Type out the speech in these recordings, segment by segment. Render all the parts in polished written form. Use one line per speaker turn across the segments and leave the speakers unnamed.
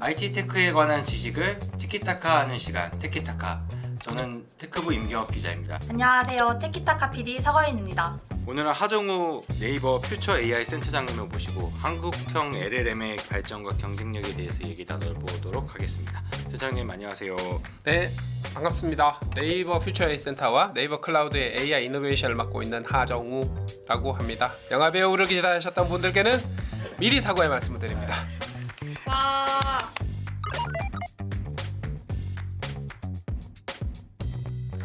IT 테크에 관한 지식을 티키타카 하는 시간, 테키타카. 저는 테크부 임경업 기자입니다.
안녕하세요. 테키타카 PD 서가인입니다.
오늘은 하정우 네이버 퓨처 AI 센터장님을 모시고 한국형 LLM의 발전과 경쟁력에 대해서 얘기 나눠보도록 하겠습니다. 센터장님 안녕하세요.
네, 반갑습니다. 네이버 퓨처 AI 센터와 네이버 클라우드의 AI 이노베이션을 맡고 있는 하정우라고 합니다. 영화배우를 기대하셨던 분들께는 미리 사과의 말씀을 드립니다.
와.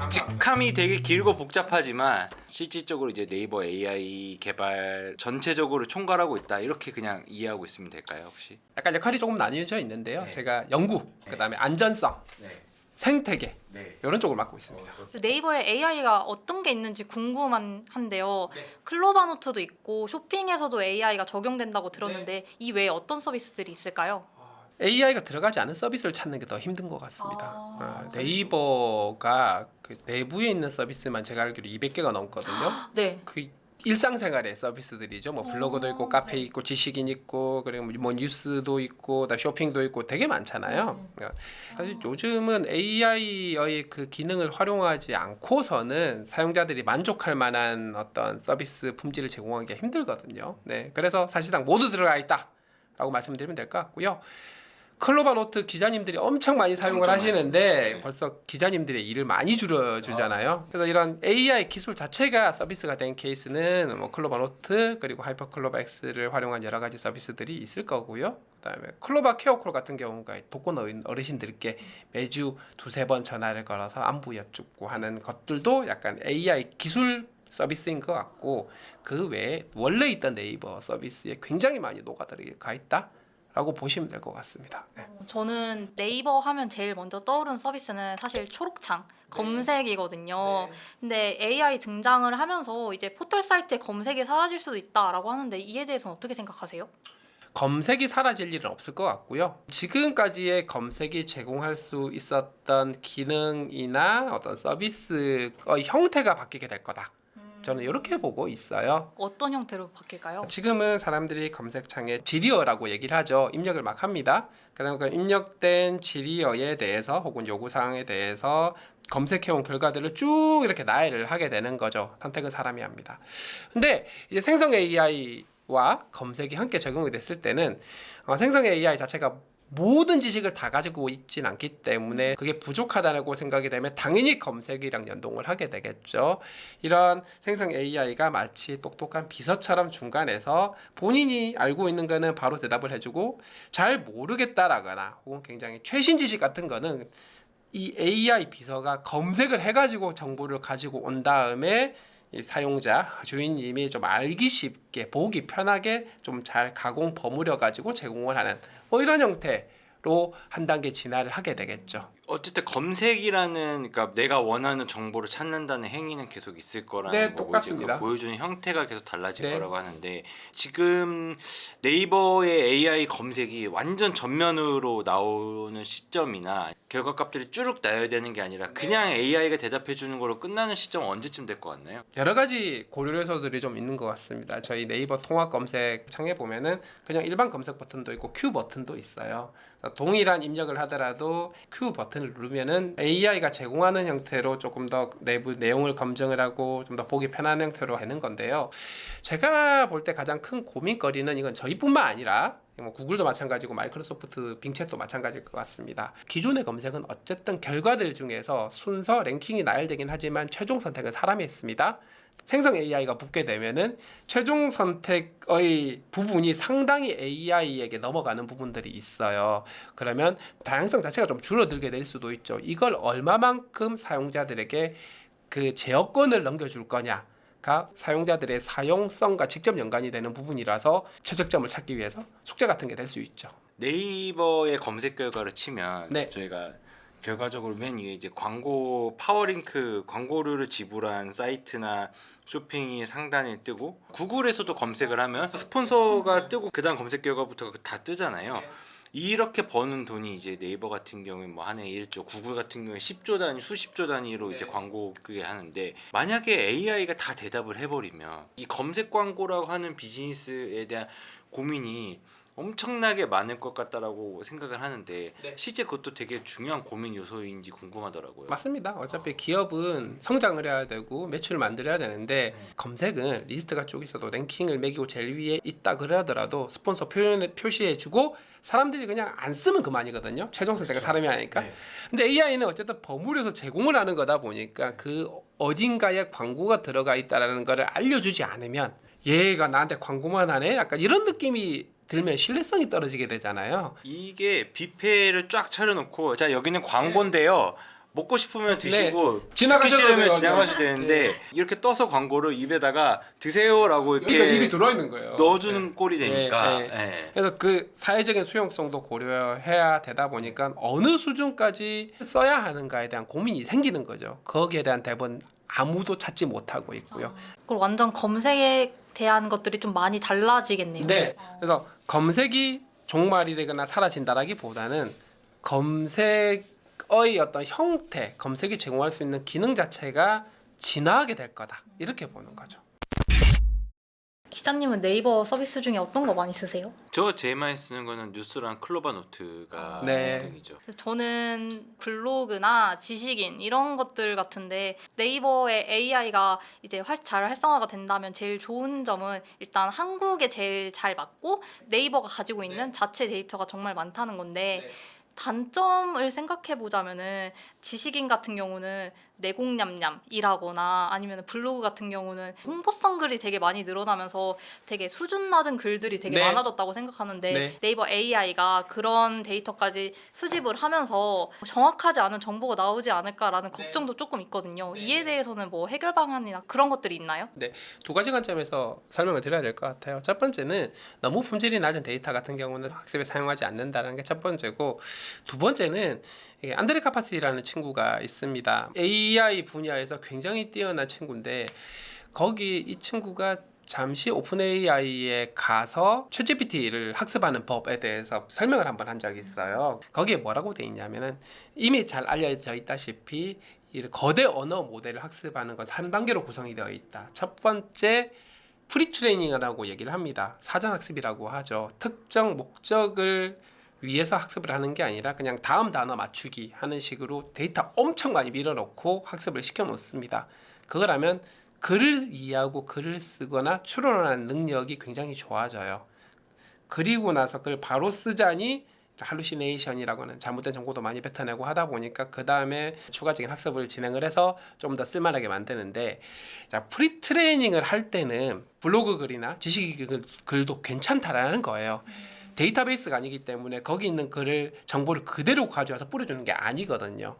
직함이 되게 길고 복잡하지만 실질적으로 이제 네이버 AI 개발 전체적으로 총괄하고 있다 이렇게 그냥 이해하고 있으면 될까요 혹시?
약간 역할이 조금 나뉘어져 있는데요.
네.
제가 연구, 그다음에 안전성,
네.
생태계
네.
이런 쪽을 맡고 있습니다.
네이버에 AI가 어떤 게 있는지 궁금한데요. 클로바노트도 있고 쇼핑에서도 AI가 적용된다고 들었는데 이 외에 어떤 서비스들이 있을까요?
AI가 들어가지 않은 서비스를 찾는 게 더 힘든 것 같습니다. 네이버가 그 내부에 있는 서비스만 제가 알기로 200개가 넘거든요.
네.
그 일상생활의 서비스들이죠. 뭐 블로그도 있고 카페
네.
있고 지식인 있고 그리고 뭐 뉴스도 있고 다 쇼핑도 있고 되게 많잖아요. 사실 요즘은 AI의 그 기능을 활용하지 않고서는 사용자들이 만족할 만한 어떤 서비스 품질을 제공하기가 힘들거든요. 네, 그래서 사실상 모두 들어가 있다라고 말씀드리면 될 것 같고요. 클로바노트 기자님들이 엄청 많이 사용을
엄청
하시는데
많습니다. 네.
벌써 기자님들의 일을 많이 줄여주잖아요. 그래서 이런 AI 기술 자체가 서비스가 된 케이스는 뭐 클로바노트 그리고 하이퍼클로바 X를 활용한 여러 가지 서비스들이 있을 거고요. 그다음에 클로바 케어콜 같은 경우가 독거 어르신들께 매주 두세 번 전화를 걸어서 안부 여쭙고 하는 것들도 약간 AI 기술 서비스인 것 같고 그 외에 원래 있던 네이버 서비스에 굉장히 많이 녹아들어가 있다. 라고 보시면 될 것 같습니다. 네.
저는 네이버 하면 제일 먼저 떠오르는 서비스는 사실 초록창 검색이거든요. 근데 AI 등장을 하면서 이제 포털 사이트의 검색이 사라질 수도 있다라고 하는데 이에 대해서는 어떻게 생각하세요?
검색이 사라질 일은 없을 것 같고요. 지금까지의 검색이 제공할 수 있었던 기능이나 어떤 서비스의 형태가 바뀌게 될 거다. 저는 이렇게 보고 있어요.
어떤 형태로 바뀔까요?
지금은 사람들이 검색창에 지리어라고 얘기를 하죠. 입력을 막 합니다. 그러니까 입력된 지리어에 대해서 혹은 요구사항에 대해서 검색해온 결과들을 쭉 이렇게 나열을 하게 되는 거죠. 선택은 사람이 합니다. 근데 이제 생성 AI와 검색이 함께 적용이 됐을 때는 생성 AI 자체가 모든 지식을 다 가지고 있진 않기 때문에 그게 부족하다고 생각이 되면 당연히 검색이랑 연동을 하게 되겠죠. 이런 생성 AI가 마치 똑똑한 비서처럼 중간에서 본인이 알고 있는 거는 바로 대답을 해주고 잘 모르겠다라거나 혹은 굉장히 최신 지식 같은 거는 이 AI 비서가 검색을 해가지고 정보를 가지고 온 다음에 이 사용자 주인님이 좀 알기 쉽게 보기 편하게 좀 잘 가공 버무려 가지고 제공을 하는 뭐 이런 형태로 한 단계 진화를 하게 되겠죠.
어쨌든 검색이라는 그러니까 내가 원하는 정보를 찾는다는 행위는 계속 있을 거라는
네,
거고
똑같습니다.
이제 그 보여주는 형태가 계속 달라질
네.
거라고 하는데 지금 네이버의 AI 검색이 완전 전면으로 나오는 시점이나 결과값들이 쭉 나열되는 게 아니라 그냥 AI가 대답해 주는 걸로 끝나는 시점은 언제쯤 될 것 같나요?
여러 가지 고려 요소들이 좀 있는 것 같습니다. 저희 네이버 통합 검색 창에 보면은 그냥 일반 검색 버튼도 있고 Q 버튼도 있어요. 동일한 입력을 하더라도 Q 버튼을 누르면은 AI가 제공하는 형태로 조금 더 내부 내용을 검증을 하고 좀 더 보기 편한 형태로 되는 건데요. 제가 볼 때 가장 큰 고민거리는 이건 저희뿐만 아니라 뭐 구글도 마찬가지고 마이크로소프트 빙챗도 마찬가지일 것 같습니다. 기존의 검색은 어쨌든 결과들 중에서 순서 랭킹이 나열되긴 하지만 최종 선택은 사람이 했습니다. 생성 AI가 붙게 되면은 최종 선택의 부분이 상당히 AI에게 넘어가는 부분들이 있어요. 그러면 다양성 자체가 좀 줄어들게 될 수도 있죠. 이걸 얼마만큼 사용자들에게 그 제어권을 넘겨줄 거냐가 사용자들의 사용성과 직접 연관이 되는 부분이라서 최적점을 찾기 위해서 숙제 같은 게 될 수 있죠.
네이버의 검색 결과를 치면
네.
저희가 결과적으로 맨 위에 이제 광고 파워링크 광고료를 지불한 사이트나 쇼핑이 상단에 뜨고 구글에서도 검색을 하면 스폰서가 뜨고 그다음 검색 결과부터가 다 뜨잖아요. 이렇게 버는 돈이 이제 네이버 같은 경우에 뭐 한 해 1조, 구글 같은 경우에 10조 단위, 수십조 단위로 이제 광고 그게 하는데 만약에 AI가 다 대답을 해버리면 이 검색 광고라고 하는 비즈니스에 대한 고민이 엄청나게 많을 것 같다라고 생각을 하는데
네.
실제 그것도 되게 중요한 고민 요소인지 궁금하더라고요.
맞습니다. 어차피 기업은 성장을 해야 되고 매출을 만들어야 되는데 검색은 리스트가 쭉 있어도 랭킹을 매기고 제일 위에 있다 그러더라도 스폰서 표시해주고 사람들이 그냥 안 쓰면 그만이거든요. 최종 선택은 사람이 하니까.
네.
근데 AI는 어쨌든 버무려서 제공을 하는 거다 보니까 그 어딘가에 광고가 들어가 있다라는 거를 알려주지 않으면 얘가 나한테 광고만 하네? 약간 이런 느낌이 들면 신뢰성이 떨어지게 되잖아요.
이게 뷔페를 쫙 차려놓고 자 여기는 광고인데요. 먹고 싶으면 드시고
지나가셔도
듣기 싫으면
돼요.
지나가셔도 되는데 이렇게 떠서 광고를 입에다가 드세요라고
여기가
이렇게
입이 들어와 있는 거예요.
넣어주는 꼴이 되니까
네, 네.
예.
그래서 그 사회적인 수용성도 고려해야 되다 보니까 어느 수준까지 써야 하는가에 대한 고민이 생기는 거죠. 거기에 대한 대본 아무도 찾지 못하고 있고요.
그리고 완전 검색에 대한 것들이 좀 많이 달라지겠네요.
네, 그래서 검색이 종말이 되거나 사라진다라기보다는 검색의 어떤 형태, 검색이 제공할 수 있는 기능 자체가 진화하게 될 거다 이렇게 보는 거죠.
기자님은 네이버 서비스 중에 어떤 거 많이 쓰세요?
저 제일 많이 쓰는 거는 뉴스랑 클로바 노트가
네.
등이죠.
저는 블로그나 지식인 이런 것들 같은데 네이버의 AI가 이제 잘 활성화가 된다면 제일 좋은 점은 일단 한국에 제일 잘 맞고 네이버가 가지고 있는 자체 데이터가 정말 많다는 건데 단점을 생각해 보자면은 지식인 같은 경우는 내공냠냠이라거나 아니면 블로그 같은 경우는 홍보성 글이 되게 많이 늘어나면서 되게 수준 낮은 글들이 되게
네.
많아졌다고 생각하는데
네.
네이버 AI가 그런 데이터까지 수집을 하면서 정확하지 않은 정보가 나오지 않을까라는 걱정도 조금 있거든요. 이에 대해서는 뭐 해결 방안이나 그런 것들이 있나요?
두 가지 관점에서 설명을 드려야 될 것 같아요. 첫 번째는 너무 품질이 낮은 데이터 같은 경우는 학습에 사용하지 않는다는 게 첫 번째고, 두 번째는 안드레 카파스라는 친구가 있습니다. AI 분야에서 굉장히 뛰어난 친구인데 거기 이 친구가 잠시 오픈 AI에 가서 챗GPT를 학습하는 법에 대해서 설명을 한번 한 적이 있어요. 거기에 뭐라고 돼 있냐면은 이미 잘 알려져 있다시피 이 거대 언어 모델을 학습하는 건 3단계로 구성이 되어 있다. 첫 번째 프리트레이닝이라고 얘기를 합니다. 사전 학습이라고 하죠. 특정 목적을 위해서 학습을 하는 게 아니라 그냥 다음 단어 맞추기 하는 식으로 데이터 엄청 많이 밀어넣고 학습을 시켜 놓습니다. 그걸 하면 글을 이해하고 글을 쓰거나 추론하는 능력이 굉장히 좋아져요. 그리고 나서 그걸 바로 쓰자니 할루시네이션이라고 하는 잘못된 정보도 많이 뱉어내고 하다 보니까 그 다음에 추가적인 학습을 진행을 해서 좀 더 쓸만하게 만드는데, 자, 프리트레이닝을 할 때는 블로그 글이나 지식 글도 괜찮다라는 거예요. 데이터베이스가 아니기 때문에 거기 있는 글을 정보를 그대로 가져와서 뿌려주는 게 아니거든요.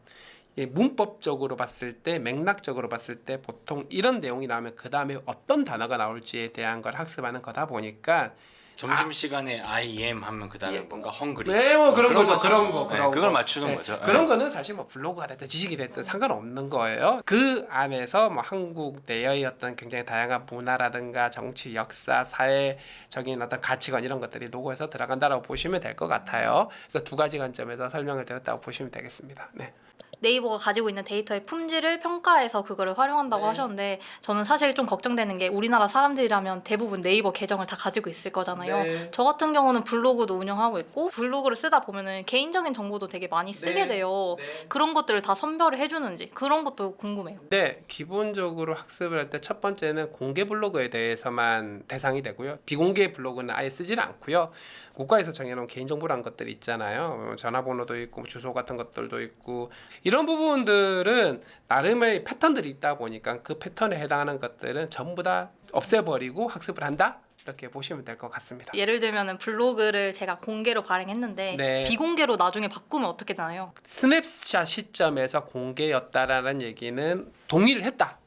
문법적으로 봤을 때, 맥락적으로 봤을 때 보통 이런 내용이 나오면 그 다음에 어떤 단어가 나올지에 대한 걸 학습하는 거다 보니까
점심시간에 I am 하면 그 다음에 뭔가 헝그리
뭐 그런 거죠.
거죠.
그런 거.
그걸 맞추는 거죠.
그런 거는 사실 뭐 블로그가 됐든 지식이 됐든 상관없는 거예요. 그 안에서 뭐 한국 내의 어떤 굉장히 다양한 문화라든가 정치, 역사, 사회적인 어떤 가치관 이런 것들이 녹여서 들어간다라고 보시면 될 것 같아요. 그래서 두 가지 관점에서 설명을 드렸다고 보시면 되겠습니다. 네.
네이버가 가지고 있는 데이터의 품질을 평가해서 그거를 활용한다고 하셨는데 저는 사실 좀 걱정되는 게 우리나라 사람들이라면 대부분 네이버 계정을 다 가지고 있을 거잖아요.
네.
저 같은 경우는 블로그도 운영하고 있고 블로그를 쓰다 보면은 개인적인 정보도 되게 많이 쓰게 돼요. 그런 것들을 다 선별을 해주는지 그런 것도 궁금해요.
네, 기본적으로 학습을 할 때 첫 번째는 공개 블로그에 대해서만 대상이 되고요. 비공개 블로그는 아예 쓰질 않고요. 국가에서 정해놓은 개인정보라는 것들이 있잖아요. 전화번호도 있고 주소 같은 것들도 있고 이런 부분들은 나름의 패턴들이 있다 보니까 그 패턴에 해당하는 것들은 전부 다 없애버리고 학습을 한다? 이렇게 보시면 될 것 같습니다.
예를 들면은 블로그를 제가 공개로 발행했는데
네.
비공개로 나중에 바꾸면 어떻게 되나요?
스냅샷 시점에서 공개였다라는 얘기는 동의를 했다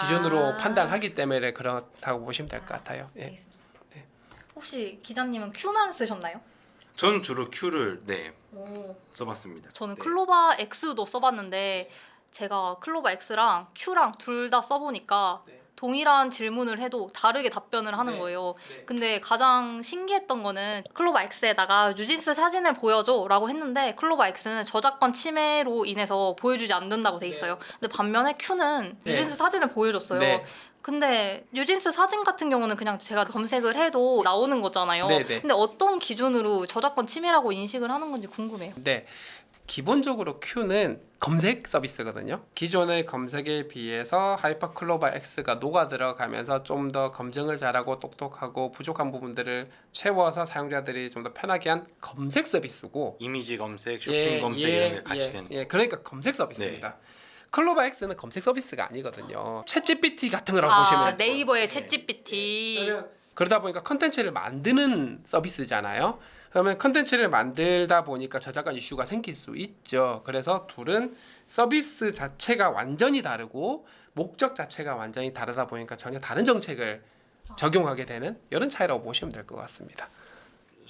기준으로 판단하기 때문에 그렇다고 보시면 될 것 같아요. 예.
알겠습니다. 혹시 기자님은 Q만 쓰셨나요?
전 주로 Q를
오.
써봤습니다.
저는
네.
클로바 X도 써봤는데 제가 클로바 X랑 Q랑 둘 다 써보니까 동일한 질문을 해도 다르게 답변을 하는 거예요. 근데 가장 신기했던 거는 클로바 X에다가 뉴진스 사진을 보여줘 라고 했는데 클로바 X는 저작권 침해로 인해서 보여주지 않는다고 돼 있어요. 근데 반면에 Q는 뉴진스 사진을 보여줬어요. 근데 뉴진스 사진 같은 경우는 그냥 제가 검색을 해도 나오는 거잖아요.
네네.
근데 어떤 기준으로 저작권 침해라고 인식을 하는 건지 궁금해요.
네. 기본적으로 Q는 검색 서비스거든요. 기존의 검색에 비해서 하이퍼클로바 X가 녹아 들어가면서 좀 더 검증을 잘하고 똑똑하고 부족한 부분들을 채워서 사용자들이 좀 더 편하게 한 검색 서비스고
이미지 검색, 쇼핑 검색 이런 게 같이 되는.
그러니까 검색 서비스입니다. 클로바 X는 검색 서비스가 아니거든요. 챗GPT 같은 거라고 보시면 돼요.
네이버의
네.
챗GPT.
그러다 보니까 컨텐츠를 만드는 서비스잖아요. 그러면 컨텐츠를 만들다 보니까 저작권 이슈가 생길 수 있죠. 그래서 둘은 서비스 자체가 완전히 다르고 목적 자체가 완전히 다르다 보니까 전혀 다른 정책을 적용하게 되는 이런 차이라고 보시면 될 것 같습니다.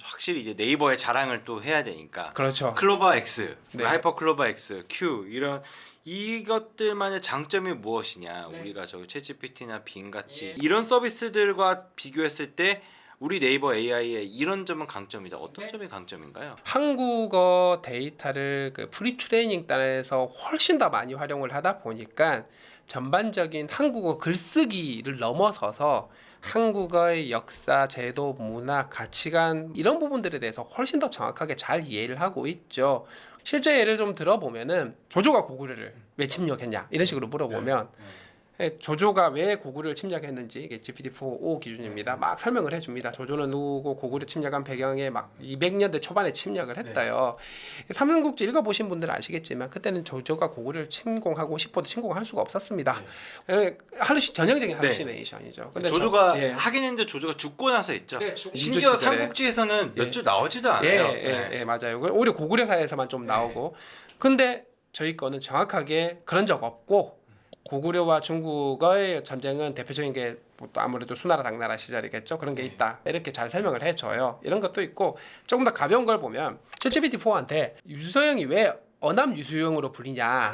확실히 이제 네이버의 자랑을 또 해야 되니까.
그렇죠.
클로바 X,
네.
하이퍼 클로바 X, Q 이런 이것들만의 장점이 무엇이냐?
네.
우리가 저 챗GPT나 빙 같이
예.
이런 서비스들과 비교했을 때 우리 네이버 AI의 이런 점은 강점이다. 어떤
네.
점이 강점인가요?
한국어 데이터를 그 프리 트레이닝 단에서 훨씬 더 많이 활용을 하다 보니까 전반적인 한국어 글쓰기를 넘어서서 한국어의 역사, 제도, 문화, 가치관 이런 부분들에 대해서 훨씬 더 정확하게 잘 이해를 하고 있죠. 실제 예를 좀 들어보면은 조조가 고구려를 왜 침략했냐 이런 식으로 물어보면 조조가 왜 고구려를 침략했는지 이게 GPT-4o 기준입니다. 막 설명을 해줍니다. 조조는 누구고 고구려 침략한 배경에 막 200년대 초반에 침략을 했다요. 삼성국지 읽어보신 분들은 아시겠지만 그때는 조조가 고구려를 침공하고 싶어도 침공할 수가 없었습니다. 전형적인 할루시네이션이죠. 근데
조조가
예.
하긴 했는데 조조가 죽고 나서 했죠.
네,
심지어
민주 시절에.
삼국지에서는 몇
예.
줄 나오지도 않아요.
예, 맞아요. 오히려 고구려사에서만 좀 나오고. 근데 저희 거는 정확하게 그런 적 없고 고구려와 중국의 전쟁은 대표적인 게 또 아무래도 수나라 당나라 시절이겠죠. 그런 게 있다. 이렇게 잘 설명을 해줘요. 이런 것도 있고 조금 더 가벼운 걸 보면 챗GPT-4한테 유소영이 왜 어남 유소영으로 불리냐.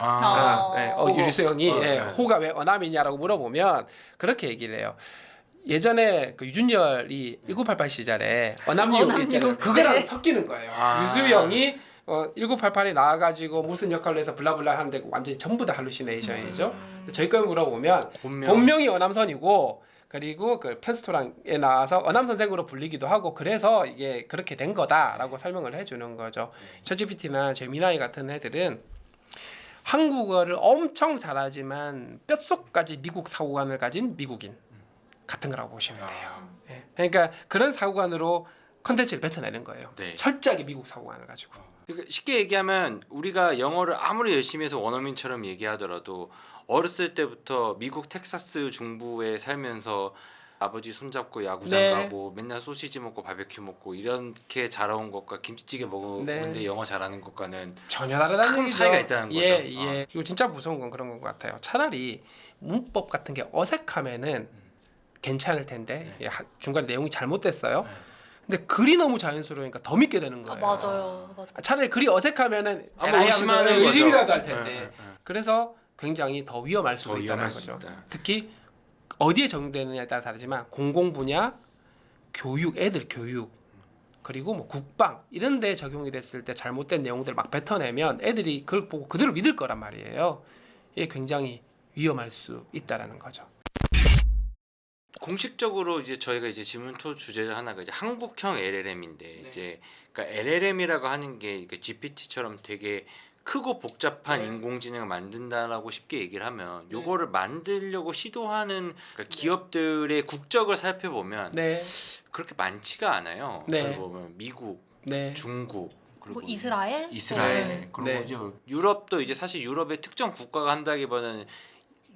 유소영이 호가 왜 어남이냐라고 물어보면 그렇게 얘기를 해요. 예전에 그 유준열이 1988 시절에 어남유
어남유.
있잖아요. 그거랑
네.
섞이는 거예요.
아.
유수영이 1988에 나와가지고 무슨 역할을 해서 블라블라 하는데 완전히 전부 다 할루시네이션이죠. 저희 거 물어보면 본명이 어남선이고 그리고 그 편스토랑에 나와서 어남선생으로 불리기도 하고 그래서 이게 그렇게 된 거다라고 설명을 해주는 거죠. 챗GPT나 제미나이 같은 애들은 한국어를 엄청 잘하지만 뼛속까지 미국 사고관을 가진 미국인 같은 거라고 보시면 돼요. 예. 그러니까 그런 사고관으로 컨텐츠를 뱉어내는 거예요.
네.
철저하게 미국 사고관을 가지고.
그러니까 쉽게 얘기하면 우리가 영어를 아무리 열심히 해서 원어민처럼 얘기하더라도 어렸을 때부터 미국 텍사스 중부에 살면서 아버지 손잡고 야구장
네.
가고 맨날 소시지 먹고 바베큐 먹고 이렇게 자라온 것과 김치찌개 먹었는데
네.
영어 잘하는 것과는
전혀 다르다는
큰
얘기죠.
차이가 있다는 거죠.
예. 이거 진짜 무서운 건 그런 것 같아요. 차라리 문법 같은 게 어색하면은 괜찮을 텐데 중간에 내용이 잘못됐어요. 근데 글이 너무 자연스러우니까 더 믿게 되는 거예요.
맞아요.
차라리 글이 어색하면은
아마 의심하는 거죠.
의심이라도 할 텐데.
네.
그래서 굉장히 더 위험할 수가
더
있다는
위험할 수
거죠.
있다.
특히 어디에 적용되느냐에 따라 다르지만 공공 분야, 교육, 애들 교육 그리고 뭐 국방 이런 데 적용이 됐을 때 잘못된 내용들을 막 뱉어내면 애들이 그걸 보고 그대로 믿을 거란 말이에요. 이게 굉장히 위험할 수 있다라는 거죠.
공식적으로 이제 저희가 이제 질문토 주제 하나가 이제 한국형 LLM인데
네.
이제 그러니까 LLM이라고 하는 게 GPT처럼 되게 크고 복잡한
네.
인공지능을 만든다라고 쉽게 얘기를 하면
네.
요거를 만들려고 시도하는 그러니까 기업들의 국적을 살펴보면
네,
그렇게 많지가 않아요.
네.
그걸 보면 미국,
네,
중국 그리고
뭐 이스라엘?
이스라엘
네.
그리고
네.
이제 유럽도 이제 사실 유럽의 특정 국가가 한다기보다는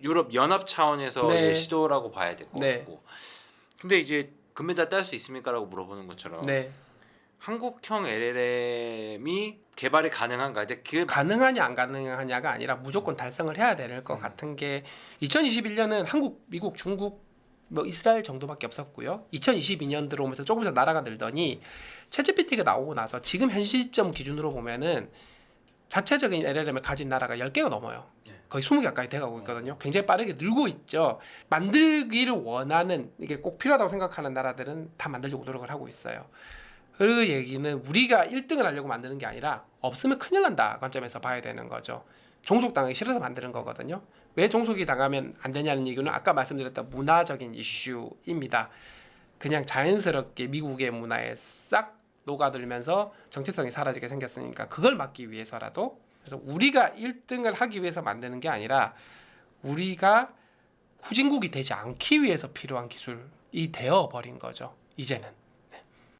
유럽 연합 차원에서
네.
시도라고 봐야 될 것
네.
같고 근데 이제 금메달 딸 수 있습니까라고 물어보는 것처럼
네.
한국형 LLM이 개발이 가능한가? 근데 그게
가능하냐 안 가능하냐가 아니라 무조건 달성을 해야 될 것 같은 게 2021년은 한국, 미국, 중국, 뭐 이스라엘 정도밖에 없었고요. 2022년 들어오면서 조금씩 나라가 늘더니 챗GPT가 나오고 나서 지금 현 시점 기준으로 보면은 자체적인 LLM을 가진 나라가 10개가 넘어요. 거의 20개 가까이 돼가고 있거든요. 굉장히 빠르게 늘고 있죠. 만들기를 원하는 이게 꼭 필요하다고 생각하는 나라들은 다 만들려고 노력을 하고 있어요. 그 얘기는 우리가 1등을 하려고 만드는 게 아니라 없으면 큰일 난다 관점에서 봐야 되는 거죠. 종속당하기 싫어서 만드는 거거든요. 왜 종속이 당하면 안 되냐는 이유는 아까 말씀드렸던 문화적인 이슈입니다. 그냥 자연스럽게 미국의 문화에 싹 녹아들면서 정체성이 사라지게 생겼으니까 그걸 막기 위해서라도, 그래서 우리가 1등을 하기 위해서 만드는 게 아니라 우리가 후진국이 되지 않기 위해서 필요한 기술이 되어버린 거죠. 이제는.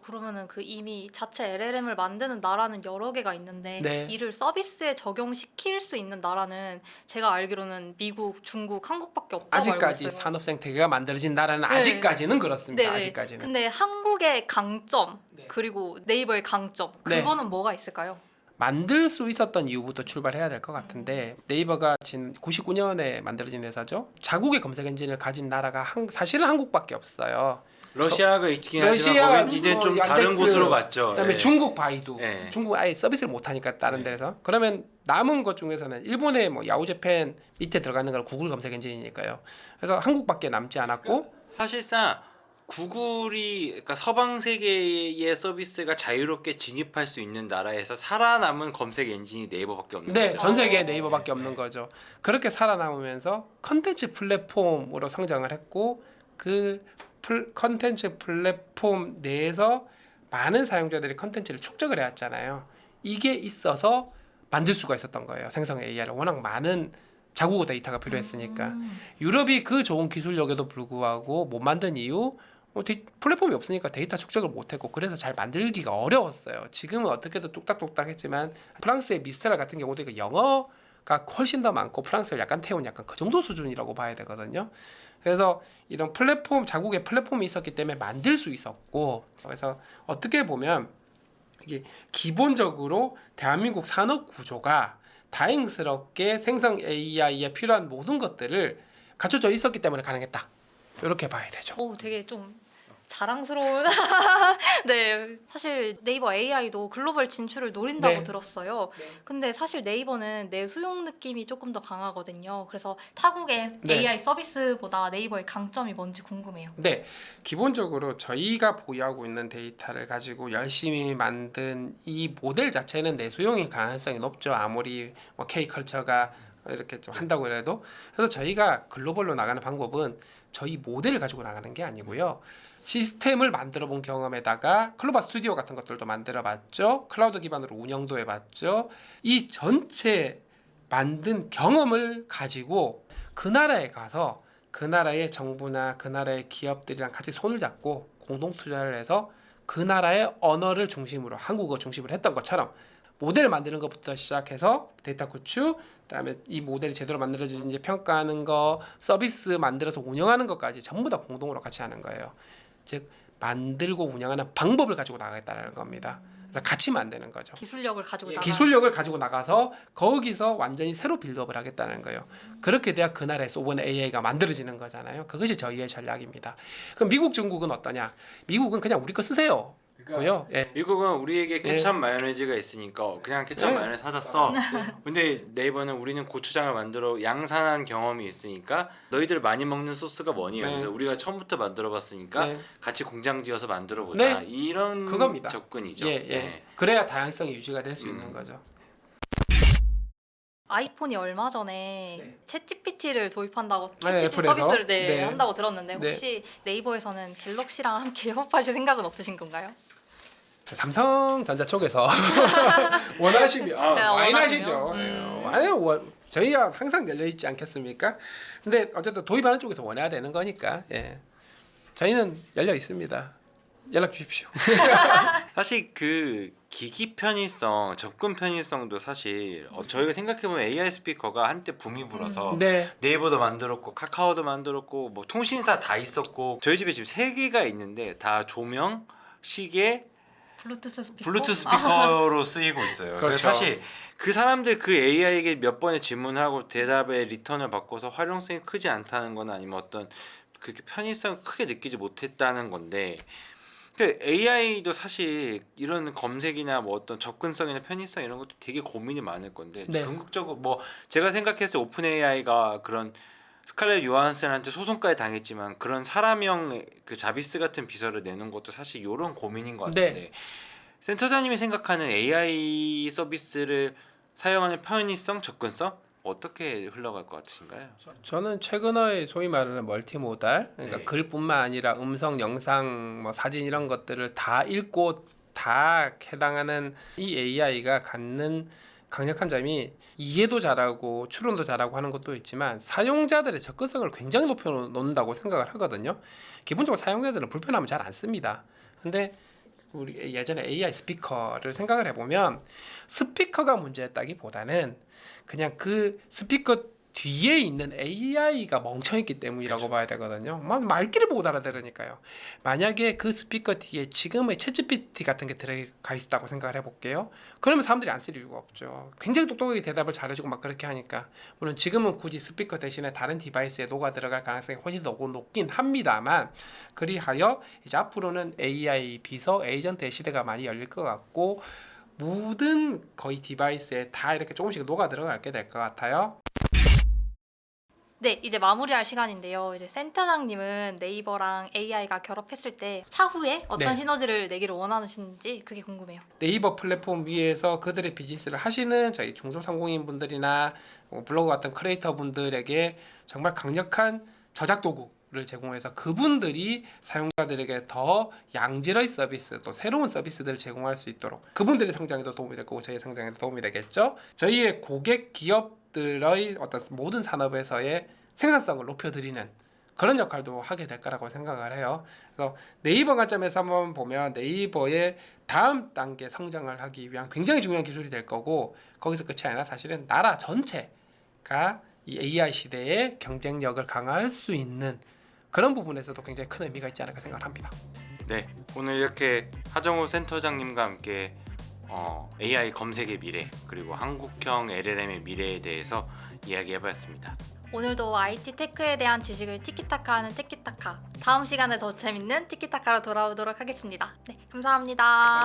그러면은 그 이미 자체 LLM을 만드는 나라는 여러 개가 있는데
네.
이를 서비스에 적용시킬 수 있는 나라는 제가 알기로는 미국, 중국, 한국밖에 없다고 알고
아직까지
있어요.
산업 생태계가 만들어진 나라는
네.
아직까지는 그렇습니다.
네네.
아직까지는.
근데 한국의 강점
네.
그리고 네이버의 강점
네.
그거는 뭐가 있을까요?
만들 수 있었던 이유부터 출발해야 될 것 같은데, 네이버가 지금 99년에 만들어진 회사죠. 자국의 검색 엔진을 가진 나라가 사실은 한국밖에 없어요.
러시아가 있긴
러시아,
하지만 거긴 이제 좀 다른
얀덱스,
곳으로 갔죠.
그다음에
예.
중국 바이두,
예.
중국 아예 서비스를 못 하니까 다른
네.
데서. 그러면 남은 것 중에서는 일본의 뭐 야후재팬 밑에 들어가는 건 구글 검색 엔진이니까요. 그래서 한국밖에 남지 않았고,
사실상 구글이 그러니까 서방 세계의 서비스가 자유롭게 진입할 수 있는 나라에서 살아남은 검색 엔진이 네이버밖에 없는
네,
거죠.
전 세계 네이버밖에 없는 거죠. 그렇게 살아남으면서 컨텐츠 플랫폼으로 성장을 했고, 그 컨텐츠 플랫폼 내에서 많은 사용자들이 컨텐츠를 축적을 해왔잖아요. 이게 있어서 만들 수가 있었던 거예요. 생성 AI를 워낙 많은 자국어 데이터가 필요했으니까. 유럽이 그 좋은 기술력에도 불구하고 못 만든 이유, 플랫폼이 없으니까 데이터 축적을 못했고, 그래서 잘 만들기가 어려웠어요. 지금은 어떻게든 뚝딱뚝딱 했지만 프랑스의 미스테라 같은 경우도 이거 영어가 훨씬 더 많고 프랑스를 약간 태운 약간 그 정도 수준이라고 봐야 되거든요. 그래서 이런 플랫폼, 자국의 플랫폼이 있었기 때문에 만들 수 있었고, 그래서 어떻게 보면 이게 기본적으로 대한민국 산업 구조가 다행스럽게 생성 AI에 필요한 모든 것들을 갖춰져 있었기 때문에 가능했다. 이렇게 봐야 되죠.
오, 되게 좀 자랑스러운. 네, 사실 네이버 AI도 글로벌 진출을 노린다고
네.
들었어요.
네.
근데 사실 네이버는 내수용 느낌이 조금 더 강하거든요. 그래서 타국의
네.
AI 서비스보다 네이버의 강점이 뭔지 궁금해요.
네, 기본적으로 저희가 보유하고 있는 데이터를 가지고 열심히 만든 이 모델 자체는 내수용이 가능성이 높죠. 아무리 뭐 K컬처가 이렇게 좀 한다고 해도. 그래서 저희가 글로벌로 나가는 방법은 저희 모델을 가지고 나가는 게 아니고요. 시스템을 만들어 본 경험에다가 클로바 스튜디오 같은 것들도 만들어 봤죠. 클라우드 기반으로 운영도 해봤죠. 이 전체 만든 경험을 가지고 그 나라에 가서 그 나라의 정부나 그 나라의 기업들이랑 같이 손을 잡고 공동 투자를 해서 그 나라의 언어를 중심으로, 한국어 중심으로 했던 것처럼 모델 만드는 것부터 시작해서 데이터 구축, 그다음에 이 모델이 제대로 만들어지는지 평가하는 거, 서비스 만들어서 운영하는 것까지 전부 다 공동으로 같이 하는 거예요. 즉 만들고 운영하는 방법을 가지고 나가겠다는 겁니다. 그래서 같이 만드는 거죠.
기술력을 가지고 나가.
기술력을 가지고 나가서 거기서 완전히 새로 빌드업을 하겠다는 거예요. 그렇게 돼야 그 나라의 소버네 AI가 만들어지는 거잖아요. 그것이 저희의 전략입니다. 그럼 미국, 중국은 어떠냐? 미국은 그냥 우리 거 쓰세요. 고요. 예.
미국은 우리에게 케찹 마요네즈가 있으니까 그냥 케찹
네.
마요네즈 사다 써. 근데 네이버는 우리는 고추장을 만들어 양산한 경험이 있으니까 너희들 많이 먹는 소스가 뭐니?
네.
그래서 우리가 처음부터 만들어봤으니까
네.
같이 공장 지어서 만들어 보자.
네.
이런
그겁니다.
접근이죠.
예, 예.
네.
그래야 다양성이 유지가 될 수 있는 거죠.
아이폰이 얼마 전에
네.
챗GPT를 도입한다고
네,
챗GPT
애플에서.
서비스를
네.
한다고 들었는데
네.
혹시 네이버에서는 갤럭시랑 함께 협업하실 생각은 없으신 건가요?
삼성전자 쪽에서 원하시면
네,
많이
원하시면.
나시죠. 저희가 항상 열려 있지 않겠습니까? 근데 어쨌든 도입하는 쪽에서 원해야 되는 거니까. 예. 저희는 열려 있습니다. 연락 주십시오.
사실 그 기기 편의성, 접근 편의성도 사실 저희가 생각해보면 AI 스피커가 한때 붐이 불어서
네.
네이버도 만들었고 카카오도 만들었고 뭐 통신사 다 있었고 저희 집에 지금 3개가 있는데 다 조명, 시계,
블루투스 스피커?
블루투스 스피커로 쓰이고 있어요.
그렇죠.
그래서 사실 그 사람들 그 AI에게 몇 번의 질문하고 대답에 리턴을 바꿔서 활용성이 크지 않다는 건 아니면 어떤 그렇게 편의성을 크게 느끼지 못했다는 건데 그 AI도 사실 이런 검색이나 뭐 어떤 접근성이나 편의성 이런 것도 되게 고민이 많을 건데
네.
궁극적으로 뭐 제가 생각했을 때 오픈 AI가 그런 스칼렛 요한슨한테 소송까지 당했지만 그런 사람형 그 자비스 같은 비서를 내는 것도 사실 이런 고민인 것 같은데
네.
센터장님이 생각하는 AI 서비스를 사용하는 편의성, 접근성 어떻게 흘러갈 것 같으신가요?
저는 최근의 소위 말하는 멀티모달, 그러니까
네.
글뿐만 아니라 음성, 영상, 뭐 사진 이런 것들을 다 읽고 다 해당하는 이 AI가 갖는 강력한 점이 이해도 잘하고 추론도 잘하고 하는 것도 있지만 사용자들의 접근성을 굉장히 높여 놓는다고 생각을 하거든요. 기본적으로 사용자들은 불편하면 잘 안 씁니다. 근데 우리 예전에 AI 스피커를 생각을 해보면 스피커가 문제였다기보다는 그냥 그 스피커 뒤에 있는 AI가 멍청했기 때문이라고 봐야 되거든요. 말귀를 못 알아들으니까요. 만약에 그 스피커 뒤에 지금의 챗GPT 같은 게 들어가 있다고 생각을 해볼게요. 그러면 사람들이 안 쓸 이유가 없죠. 굉장히 똑똑하게 대답을 잘해주고 막 그렇게 하니까. 물론 지금은 굳이 스피커 대신에 다른 디바이스에 녹아 들어갈 가능성이 훨씬 더 높긴 합니다만, 그리하여 이제 앞으로는 AI 비서 에이전트의 시대가 많이 열릴 것 같고 모든 거의 디바이스에 다 이렇게 조금씩 녹아 들어가게 될 것 같아요.
네, 이제 마무리할 시간인데요. 이제 센터장님은 네이버랑 AI가 결합했을 때 차후에 어떤
네.
시너지를 내기를 원하시는지 그게 궁금해요.
네이버 플랫폼 위에서 그들의 비즈니스를 하시는 저희 중소상공인 분들이나 블로그 같은 크리에이터 분들에게 정말 강력한 저작 도구를 제공해서 그분들이 사용자들에게 더 양질의 서비스 또 새로운 서비스들을 제공할 수 있도록 그분들의 성장에도 도움이 될 거고 저희의 성장에도 도움이 되겠죠. 저희의 고객 기업들의 어떤 모든 산업에서의 생산성을 높여드리는 그런 역할도 하게 될 거라고 생각을 해요. 그래서 네이버 관점에서 한번 보면 네이버의 다음 단계 성장을 하기 위한 굉장히 중요한 기술이 될 거고 거기서 끝이 아니라 사실은 나라 전체가 이 AI 시대의 경쟁력을 강화할 수 있는 그런 부분에서도 굉장히 큰 의미가 있지 않을까 생각을 합니다.
네, 오늘 이렇게 하정우 센터장님과 함께 AI 검색의 미래 그리고 한국형 LLM의 미래에 대해서 이야기해봤습니다.
오늘도 IT 테크에 대한 지식을 티키타카하는 티키타카. 다음 시간에 더 재밌는 티키타카로 돌아오도록 하겠습니다. 네, 감사합니다.